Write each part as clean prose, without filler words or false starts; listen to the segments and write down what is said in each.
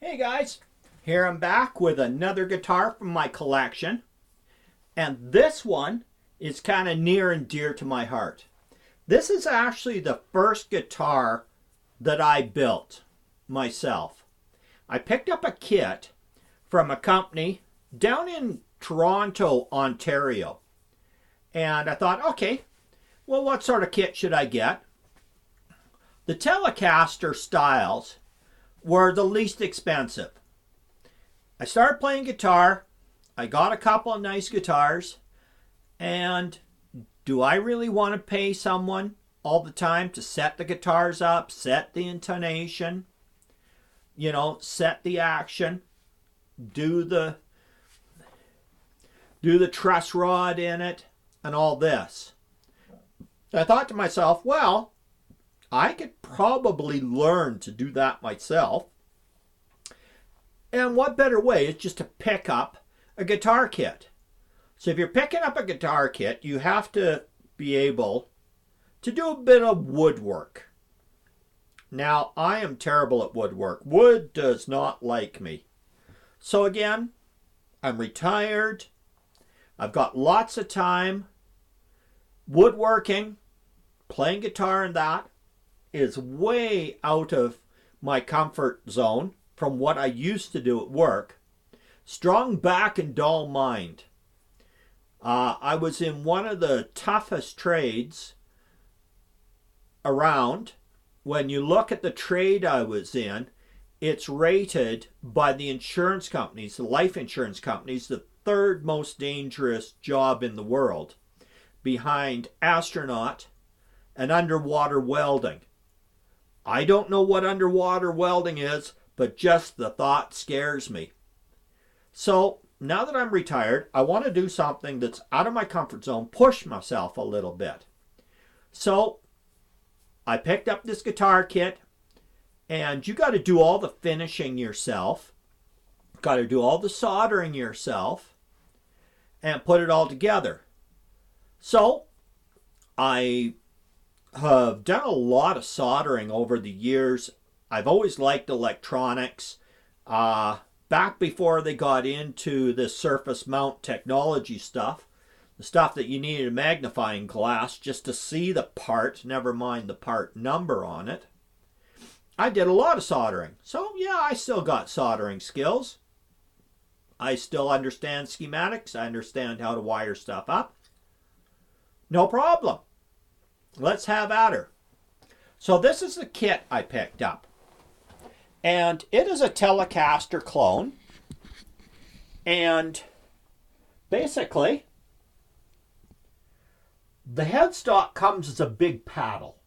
Hey guys, here I'm back with another guitar from my collection, and this one is kind of near and dear to my heart. This is actually the first guitar that I built myself. I picked up a kit from a company down in Toronto, Ontario, and I thought, okay, well, what sort of kit should I get? The Telecaster styles were the least expensive. I started playing guitar. I got a couple of nice guitars. And do I really want to pay someone all the time to set the guitars up, set the intonation, set the action, do the truss rod in it, and all this? I thought to myself, well, I could probably learn to do that myself. And what better way is just to pick up a guitar kit? So if you're picking up a guitar kit, you have to be able to do a bit of woodwork. Now, I am terrible at woodwork. Wood does not like me. So again, I'm retired. I've got lots of time. Woodworking, playing guitar and that is way out of my comfort zone from what I used to do at work. Strong back and dull mind. I was in one of the toughest trades around. When you look at the trade I was in, it's rated by the insurance companies, the life insurance companies, the third most dangerous job in the world, behind astronaut and underwater welding. I don't know what underwater welding is, but just the thought scares me. So now that I'm retired, I want to do something that's out of my comfort zone, push myself a little bit. So I picked up this guitar kit, and you got to do all the finishing yourself, got to do all the soldering yourself, and put it all together. So I have done a lot of soldering over the years. I've always liked electronics. Back before they got into this surface mount technology stuff, the stuff that you needed a magnifying glass just to see the part, never mind the part number on it, I did a lot of soldering. So yeah, I still got soldering skills. I still understand schematics. I understand how to wire stuff up. No problem. Let's have at her. So this is the kit I picked up. And it is a Telecaster clone. And basically, the headstock comes as a big paddle.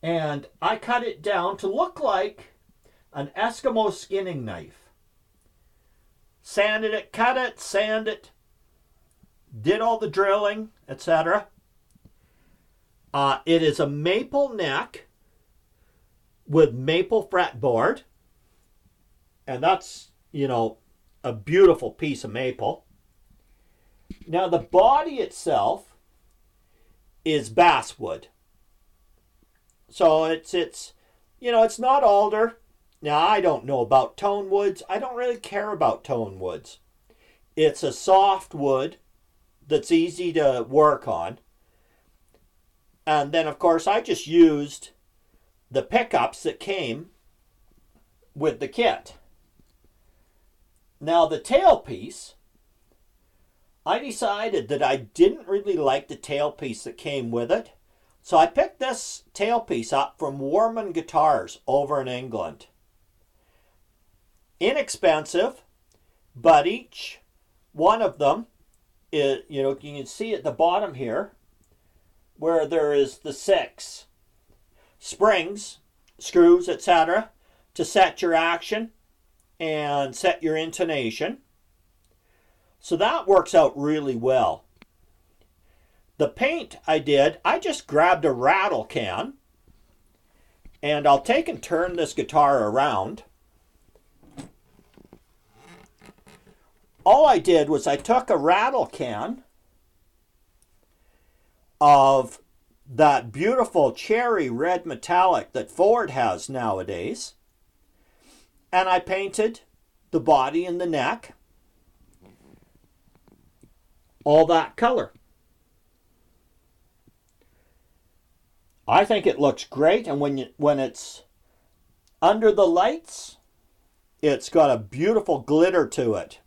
And I cut it down to look like an Eskimo skinning knife. Sanded it, cut it, sanded it, did all the drilling, etc. It is a maple neck with maple fretboard. And that's, a beautiful piece of maple. Now the body itself is basswood. So it's not alder. Now I don't know about tone woods. I don't really care about tone woods. It's a soft wood that's easy to work on. And then, of course, I just used the pickups that came with the kit. Now, the tailpiece, I decided that I didn't really like the tailpiece that came with it. So I picked this tailpiece up from Warman Guitars over in England. Inexpensive, but each one of them is, you can see at the bottom here, where there is the 6 springs, screws, etc., to set your action and set your intonation. So that works out really well. The paint I just grabbed a rattle can, and I'll take and turn this guitar around. All I did was I took a rattle can of that beautiful cherry red metallic that Ford has nowadays, and I painted the body and the neck all that color. I think it looks great, and when it's under the lights, it's got a beautiful glitter to it.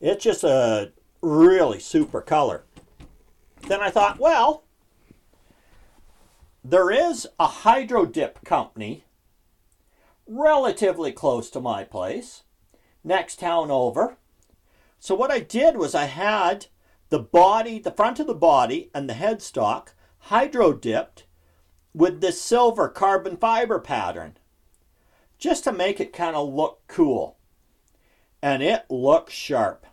It's just a really super color. Then I thought, well, there is a hydro dip company relatively close to my place, next town over. So what I did was I had the body, the front of the body and the headstock hydro dipped with this silver carbon fiber pattern, just to make it kind of look cool. And it looks sharp.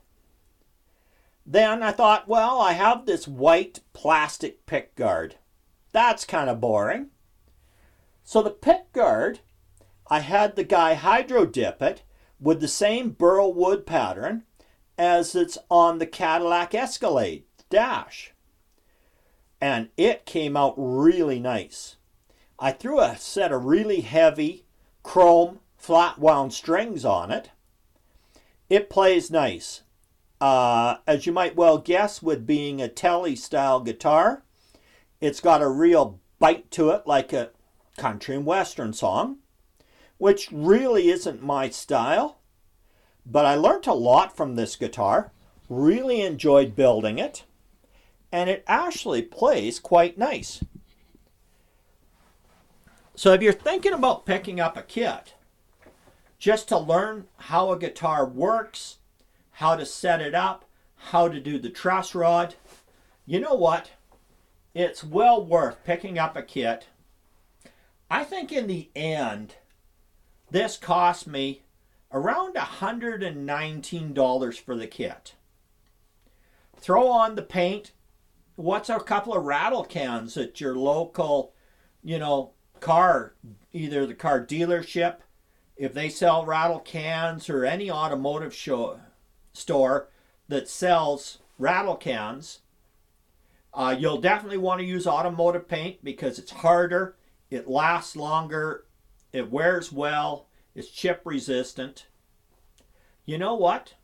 Then I thought, well, I have this white plastic pick guard. That's kind of boring. So the pick guard, I had the guy hydro dip it with the same burl wood pattern as it's on the Cadillac Escalade dash. And it came out really nice. I threw a set of really heavy chrome flat wound strings on it. It plays nice. As you might well guess, with being a Tele style guitar, it's got a real bite to it, like a country and western song, which really isn't my style. But I learned a lot from this guitar, really enjoyed building it, and it actually plays quite nice. So if you're thinking about picking up a kit, just to learn how a guitar works, how to set it up, how to do the truss rod, you know what? It's well worth picking up a kit. I think in the end, this cost me around $119 for the kit. Throw on the paint. What's a couple of rattle cans at your local, car, either the car dealership, if they sell rattle cans, or any automotive store that sells rattle cans. You'll definitely want to use automotive paint because it's harder, it lasts longer, it wears well, it's chip resistant. You know what?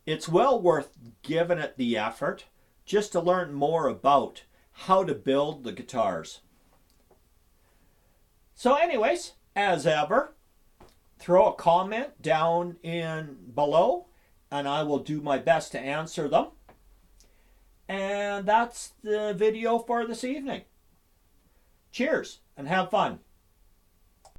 It's well worth giving it the effort just to learn more about how to build the guitars. So anyways, as ever, throw a comment down in below and I will do my best to answer them. And that's the video for this evening. Cheers and have fun.